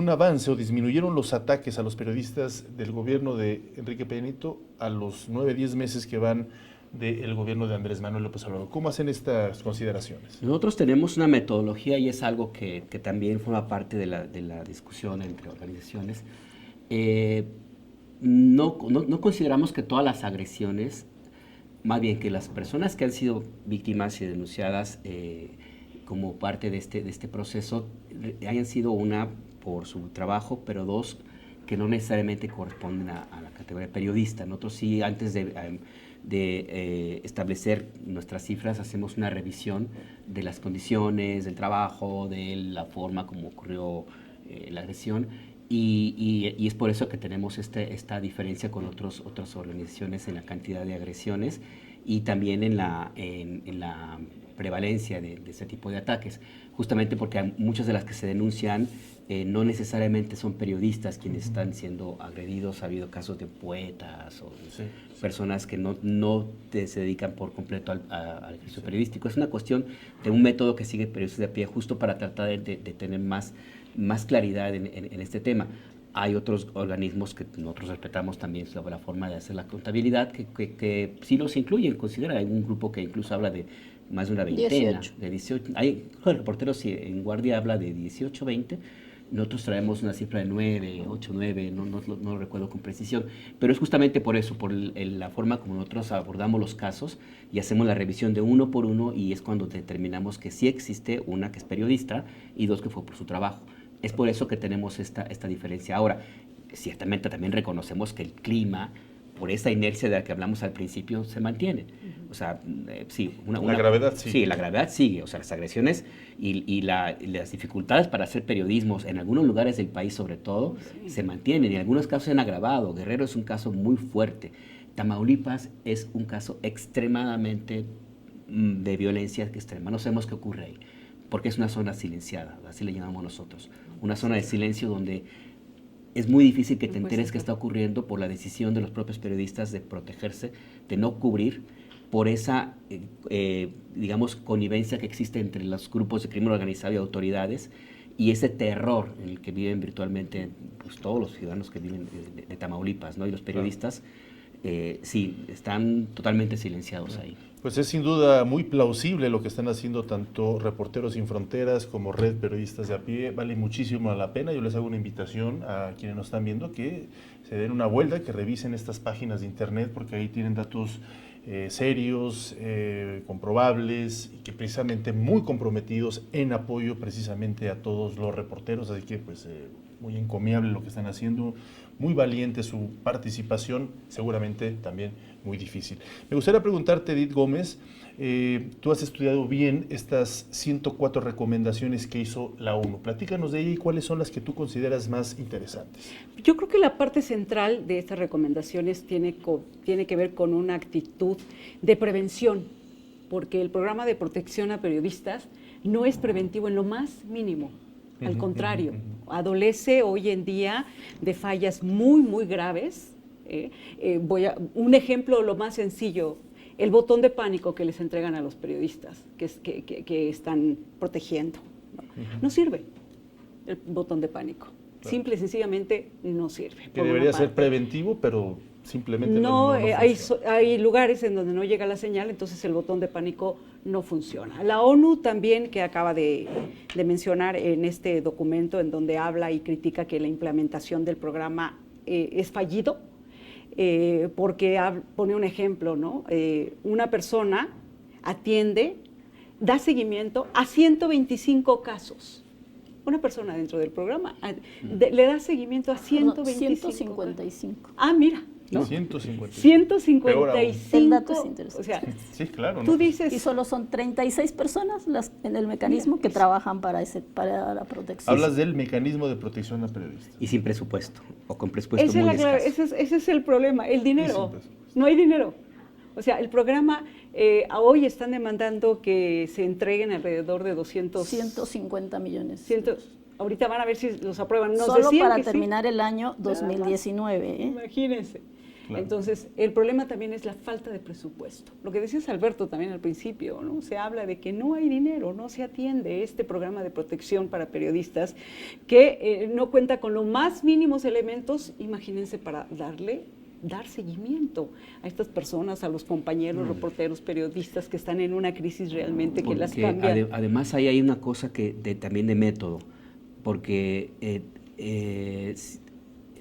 avance o disminuyeron los ataques a los periodistas del gobierno de Enrique Peña Nieto a los 9-10 meses que van del gobierno de Andrés Manuel López Obrador. ¿Cómo hacen estas consideraciones? Nosotros tenemos una metodología y es algo que también forma parte de la discusión entre organizaciones. No consideramos que todas las agresiones, más bien que las personas que han sido víctimas y denunciadas como parte de este proceso hayan sido, una, por su trabajo, pero dos, que no necesariamente corresponden a la categoría de periodista. Nosotros sí, antes de establecer nuestras cifras, hacemos una revisión de las condiciones del trabajo, de la forma como ocurrió la agresión, y es por eso que tenemos esta diferencia con otras organizaciones en la cantidad de agresiones y también en la prevalencia de ese tipo de ataques, justamente porque muchas de las que se denuncian no necesariamente son periodistas quienes están siendo agredidos. Ha habido casos de poetas o personas que no se dedican por completo al ejercicio periodístico. Es una cuestión de un método que sigue Periodistas de a Pie, justo para tratar de tener más claridad en este tema. Hay otros organismos que nosotros respetamos también sobre la forma de hacer la contabilidad, que sí los incluyen, considera. Hay un grupo que incluso habla de más de una veintena, 18. de 18. Hay reporteros en Guardia habla de 18, 20. Nosotros traemos una cifra de 9, 8, 9, no lo recuerdo con precisión, pero es justamente por eso, por la forma como nosotros abordamos los casos y hacemos la revisión de uno por uno, y es cuando determinamos que sí existe una que es periodista y dos que fue por su trabajo. Es por eso que tenemos esta diferencia. Ahora, ciertamente también reconocemos que el clima, por esa inercia de la que hablamos al principio, se mantiene. O sea, sí. La gravedad sigue. Sí, la gravedad sigue. O sea, las agresiones y las dificultades para hacer periodismo, en algunos lugares del país sobre todo, se mantienen. Y en algunos casos se han agravado. Guerrero es un caso muy fuerte. Tamaulipas es un caso extremadamente de violencia extrema. No sabemos qué ocurre ahí, porque es una zona silenciada, así le llamamos nosotros. Una zona de silencio donde es muy difícil que te enteres qué está ocurriendo por la decisión de los propios periodistas de protegerse, de no cubrir, por esa, digamos, connivencia que existe entre los grupos de crimen organizado y autoridades, y ese terror en el que viven virtualmente pues, todos los ciudadanos que viven de Tamaulipas, ¿no? Y los periodistas, sí, están totalmente silenciados ahí. Pues es sin duda muy plausible lo que están haciendo tanto Reporteros Sin Fronteras como Red Periodistas de a Pie. Vale muchísimo la pena. Yo les hago una invitación a quienes nos están viendo que se den una vuelta, que revisen estas páginas de internet, porque ahí tienen datos serios, comprobables, y que precisamente muy comprometidos en apoyo precisamente a todos los reporteros. Así que pues muy encomiable lo que están haciendo, muy valiente su participación, seguramente también muy difícil. Me gustaría preguntarte, Edith Gómez, tú has estudiado bien estas 104 recomendaciones que hizo la ONU. Platícanos de ella y cuáles son las que tú consideras más interesantes. Yo creo que la parte central de estas recomendaciones tiene que ver con una actitud de prevención, porque el programa de protección a periodistas no es preventivo en lo más mínimo. Al contrario, adolece hoy en día de fallas muy, muy graves. Un ejemplo, lo más sencillo, el botón de pánico que les entregan a los periodistas que están protegiendo. No sirve el botón de pánico. Claro. Simple y sencillamente no sirve. Que debería ser preventivo, pero simplemente no hay lugares en donde no llega la señal, entonces el botón de pánico no funciona. La ONU también, que acaba de mencionar en este documento en donde habla y critica que la implementación del programa es fallido, porque pone un ejemplo, ¿no? Una persona da seguimiento a 125 casos. Una persona dentro del programa le da seguimiento a 155. Ah, mira. ¿No? 155. 155. El dato es interesante. O sea, sí, claro. Tú dices... Y solo son 36 personas las en el mecanismo que trabajan para la protección. Hablas del mecanismo de protección a periodistas. Y sin presupuesto, o con presupuesto muy escaso. Ese es el problema, el dinero. No hay dinero. O sea, el programa, hoy están demandando que se entreguen alrededor de 150 millones. Ahorita van a ver si los aprueban. Solo para terminar el año 2019. Imagínense. Claro. Entonces, el problema también es la falta de presupuesto. Lo que decías, Alberto, también al principio, ¿no? Se habla de que no hay dinero, no se atiende este programa de protección para periodistas que no cuenta con los más mínimos elementos, imagínense, para dar seguimiento a estas personas, a los compañeros, reporteros, periodistas que están en una crisis realmente que las cambia. Además, ahí hay una cosa también de método, porque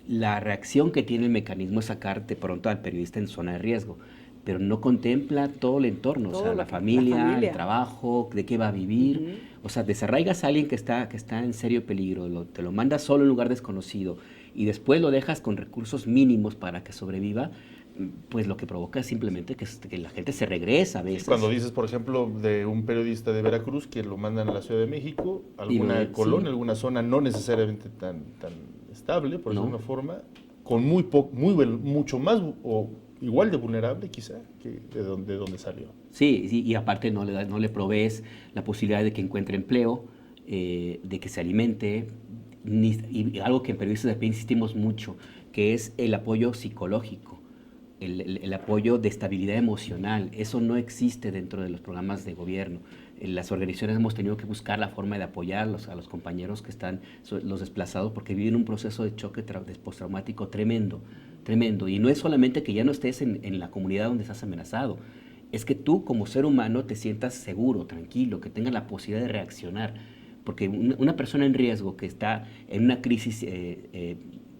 la reacción que tiene el mecanismo es sacar de pronto al periodista en zona de riesgo, pero no contempla todo el entorno, Todo o sea, lo la que- familia, el trabajo, de qué va a vivir. Ujú. O sea, desarraigas a alguien que está en serio peligro, te lo mandas solo en un lugar desconocido y después lo dejas con recursos mínimos para que sobreviva, pues lo que provoca es simplemente que la gente se regresa a veces. Cuando dices, por ejemplo, de un periodista de Veracruz que lo mandan a la Ciudad de México, alguna colonia, sí. alguna zona no necesariamente tan estable, por decirlo No. de una forma, con mucho más o igual de vulnerable quizá que de donde salió. Sí, y aparte no le provees la posibilidad de que encuentre empleo, de que se alimente, y algo que en periodistas de pie insistimos mucho, que es el apoyo psicológico, el apoyo de estabilidad emocional. Eso no existe dentro de los programas de gobierno. Las organizaciones hemos tenido que buscar la forma de apoyar a los compañeros que están, los desplazados, porque viven un proceso de choque postraumático tremendo, tremendo. Y no es solamente que ya no estés en la comunidad donde estás amenazado, es que tú como ser humano te sientas seguro, tranquilo, que tengas la posibilidad de reaccionar. Porque una persona en riesgo que está en una crisis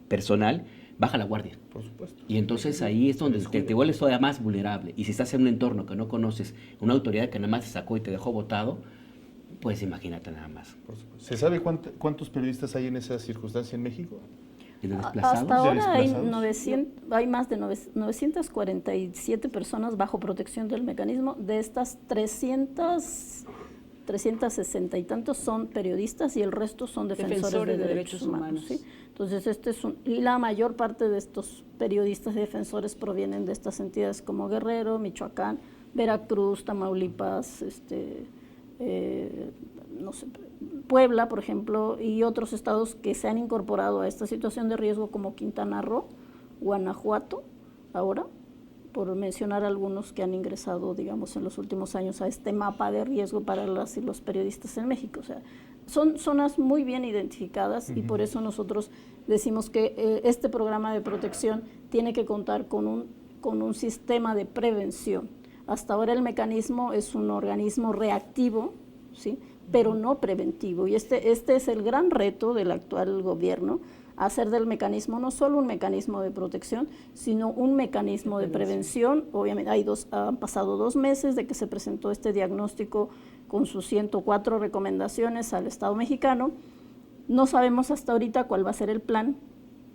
personal, baja la guardia. Por supuesto. Y entonces ahí es donde te vuelves todavía más vulnerable. Y si estás en un entorno que no conoces, una autoridad que nada más te sacó y te dejó botado, pues imagínate nada más. Por supuesto. ¿Se sabe cuántos periodistas hay en esa circunstancia en México? ¿Y de desplazados? Hasta ahora hay, desplazados? hay más de 947 personas bajo protección del mecanismo. De estas 360 y tantos son periodistas y el resto son defensores de derechos humanos. ¿Sí? Entonces, y la mayor parte de estos periodistas y defensores provienen de estas entidades como Guerrero, Michoacán, Veracruz, Tamaulipas, no sé, Puebla, por ejemplo, y otros estados que se han incorporado a esta situación de riesgo como Quintana Roo, Guanajuato, ahora, por mencionar algunos que han ingresado, digamos, en los últimos años a este mapa de riesgo para las y los periodistas en México. O sea, son zonas muy bien identificadas y por eso nosotros decimos que este programa de protección tiene que contar con un sistema de prevención. Hasta ahora el mecanismo es un organismo reactivo, ¿sí?, pero no preventivo. Y este es el gran reto del actual gobierno, hacer del mecanismo no solo un mecanismo de protección, sino un mecanismo de prevención. Obviamente han pasado 2 meses de que se presentó este diagnóstico con sus 104 recomendaciones al Estado mexicano. No sabemos hasta ahorita cuál va a ser el plan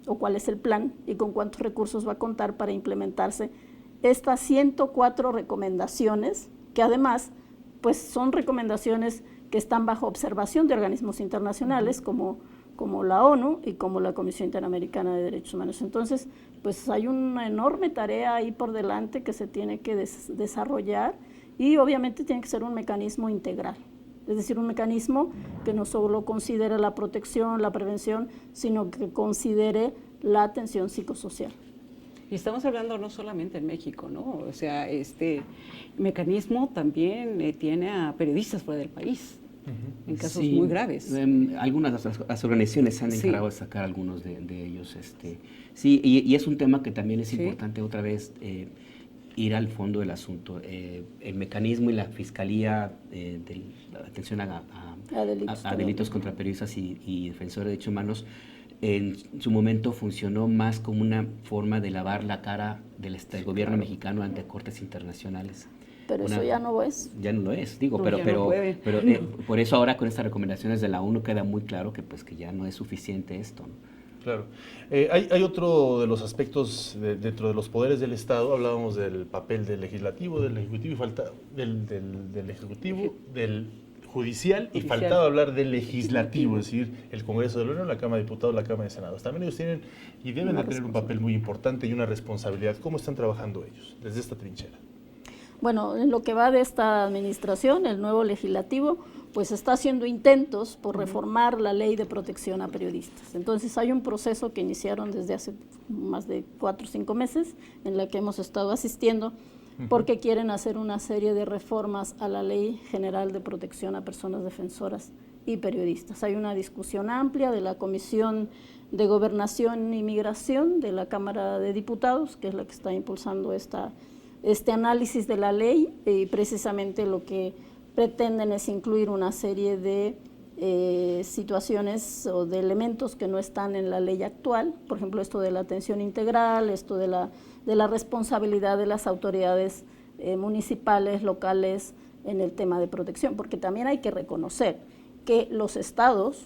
o cuál es el plan y con cuántos recursos va a contar para implementarse estas 104 recomendaciones, que además pues son recomendaciones que están bajo observación de organismos internacionales como la ONU y como la Comisión Interamericana de Derechos Humanos. Entonces, pues hay una enorme tarea ahí por delante que se tiene que desarrollar y obviamente tiene que ser un mecanismo integral, es decir, un mecanismo que no solo considere la protección, la prevención, sino que considere la atención psicosocial. Y estamos hablando no solamente en México, ¿no? O sea, este mecanismo también tiene a periodistas fuera del país, en casos muy graves. Algunas de las organizaciones se han encargado de sacar algunos de ellos. Sí, y es un tema que también es importante otra vez ir al fondo del asunto. El mecanismo y la Fiscalía de Atención a delitos contra periodistas y defensores de derechos humanos en su momento funcionó más como una forma de lavar la cara del gobierno mexicano ante cortes internacionales. Pero eso ya no es. Ya no lo es, digo, No, pero no por eso ahora con estas recomendaciones de la ONU queda muy claro que pues que ya no es suficiente esto, ¿no? Claro. Hay otro de los aspectos dentro de los poderes del Estado. Hablábamos del papel del legislativo, del ejecutivo, del ejecutivo, del judicial, y faltaba hablar del legislativo, es decir, el Congreso de la Unión, la Cámara de Diputados, la Cámara de Senadores. También ellos tienen y deben de tener un papel muy importante y una responsabilidad. ¿Cómo están trabajando ellos desde esta trinchera? Bueno, en lo que va de esta administración, el nuevo legislativo, pues está haciendo intentos por reformar la ley de protección a periodistas. Entonces hay un proceso que iniciaron desde hace más de 4 o 5 meses, en la que hemos estado asistiendo, porque quieren hacer una serie de reformas a la Ley General de Protección a Personas Defensoras y Periodistas. Hay una discusión amplia de la Comisión de Gobernación y Migración de la Cámara de Diputados, que es la que está impulsando este análisis de la ley, y precisamente lo que pretenden es incluir una serie de situaciones o de elementos que no están en la ley actual, por ejemplo, esto de la atención integral, esto de la responsabilidad de las autoridades municipales, locales, en el tema de protección, porque también hay que reconocer que los estados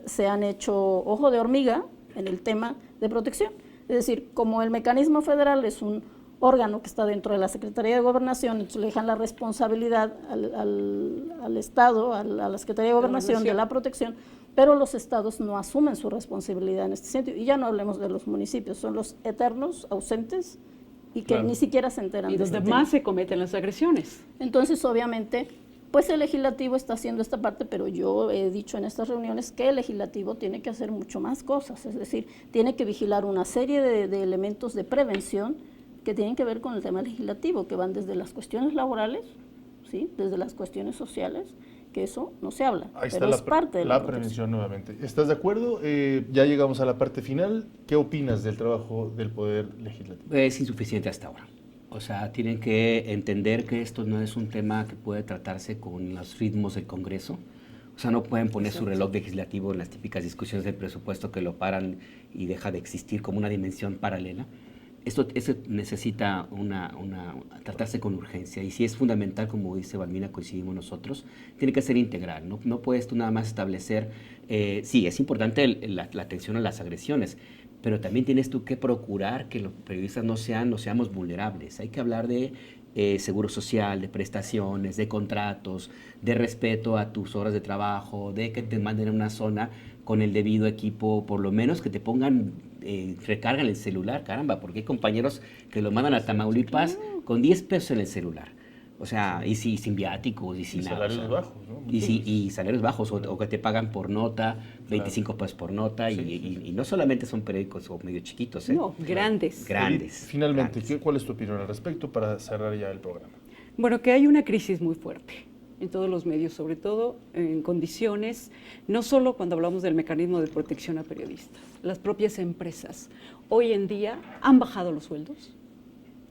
se han hecho ojo de hormiga en el tema de protección. Es decir, como el mecanismo federal es un órgano que está dentro de la Secretaría de Gobernación, entonces le dejan la responsabilidad al Estado, a la Secretaría de Gobernación de la protección, pero los estados no asumen su responsabilidad en este sentido. Y ya no hablemos de los municipios, son los eternos ausentes y que ni siquiera se enteran. Y de donde más se cometen las agresiones. Entonces, obviamente, pues el legislativo está haciendo esta parte, pero yo he dicho en estas reuniones que el legislativo tiene que hacer mucho más cosas, es decir, tiene que vigilar una serie de elementos de prevención que tienen que ver con el tema legislativo, que van desde las cuestiones laborales, ¿sí?, desde las cuestiones sociales, que eso no se habla, Ahí pero está es parte de la prevención nuevamente. ¿Estás de acuerdo? Ya llegamos a la parte final. ¿Qué opinas del trabajo del Poder Legislativo? Es insuficiente hasta ahora. O sea, tienen que entender que esto no es un tema que puede tratarse con los ritmos del Congreso. O sea, no pueden poner su reloj legislativo en las típicas discusiones del presupuesto que lo paran y deja de existir como una dimensión paralela. Esto necesita tratarse con urgencia, y si es fundamental, como dice Valmina, coincidimos nosotros, tiene que ser integral. No puedes tú nada más establecer, sí, es importante la atención a las agresiones, pero también tienes tú que procurar que los periodistas no seamos vulnerables. Hay que hablar de seguro social, de prestaciones, de contratos, de respeto a tus horas de trabajo, de que te manden a una zona con el debido equipo, por lo menos que te pongan, recargan el celular, caramba, porque hay compañeros que lo mandan a Tamaulipas con 10 pesos en el celular. O sea, y sin viáticos y sin nada. Salarios bajos, ¿no? Y salarios bajos, o que te pagan por nota, 25 pesos por nota, y no solamente son periódicos o medio chiquitos. No, grandes. Grandes. Finalmente, grandes. ¿cuál es tu opinión al respecto para cerrar ya el programa? Bueno, que hay una crisis muy fuerte en todos los medios, sobre todo en condiciones, no solo cuando hablamos del mecanismo de protección a periodistas, las propias empresas hoy en día han bajado los sueldos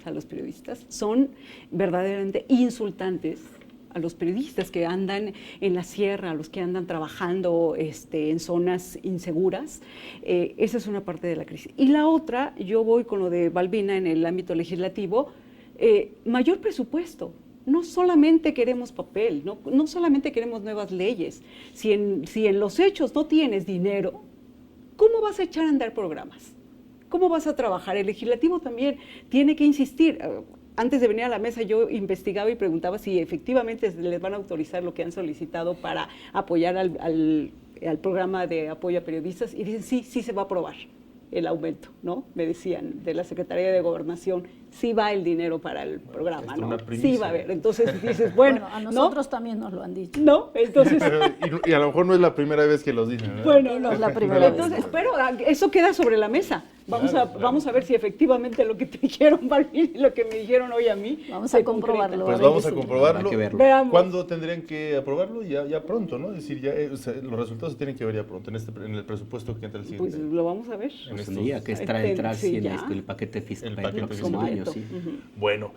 a los periodistas, son verdaderamente insultantes a los periodistas que andan en la sierra, a los que andan trabajando en zonas inseguras. Esa es una parte de la crisis. Y la otra, yo voy con lo de Valmina en el ámbito legislativo, mayor presupuesto. No solamente queremos papel, no solamente queremos nuevas leyes. Si en los hechos no tienes dinero, ¿cómo vas a echar a andar programas? ¿Cómo vas a trabajar? El legislativo también tiene que insistir. Antes de venir a la mesa yo investigaba y preguntaba si efectivamente les van a autorizar lo que han solicitado para apoyar al programa de apoyo a periodistas, y dicen sí se va a aprobar el aumento, ¿no? Me decían de la Secretaría de Gobernación, sí va el dinero para el programa, ¿no? Sí va a haber. Entonces dices, bueno, a nosotros también nos lo han dicho. ¿No? Entonces... y a lo mejor no es la primera vez que los dicen, ¿verdad? Bueno, no es la primera vez. Entonces, pero eso queda sobre la mesa. Vamos a ver si efectivamente lo que te dijeron, Valmina, y lo que me dijeron hoy a mí. Vamos a comprobarlo. Pues vamos a comprobarlo. Habrá que verlo. Veamos. ¿Cuándo tendrían que aprobarlo? Ya pronto, ¿no? Es decir, los resultados se tienen que ver ya pronto, en el presupuesto que entra el siguiente. Pues lo vamos a ver. Pues tendría que entrar sí, en ya. el paquete fiscal El para el paquete próximo año. completo. Sí. Bueno,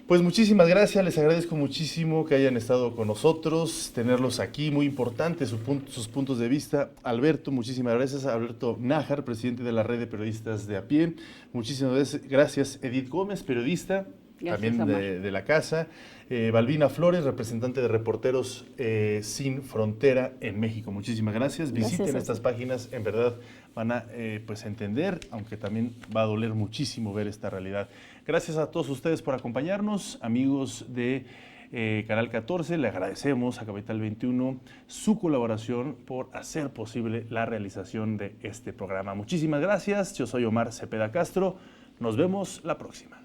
pues muchísimas gracias, les agradezco muchísimo que hayan estado con nosotros, tenerlos aquí, muy importante sus puntos de vista. Alberto, muchísimas gracias. Alberto Nájar, presidente de la Red de Periodistas de a pie. Muchísimas gracias. Edith Gómez, periodista, Gracias, también de la casa. Valmina Flores, representante de Reporteros Sin Frontera en México. Muchísimas gracias. Visiten estas páginas, en verdad van a pues entender, aunque también va a doler muchísimo ver esta realidad. Gracias a todos ustedes por acompañarnos, amigos de Canal 14. Le agradecemos a Capital 21 su colaboración por hacer posible la realización de este programa. Muchísimas gracias. Yo soy Omar Cepeda Castro. Nos vemos la próxima.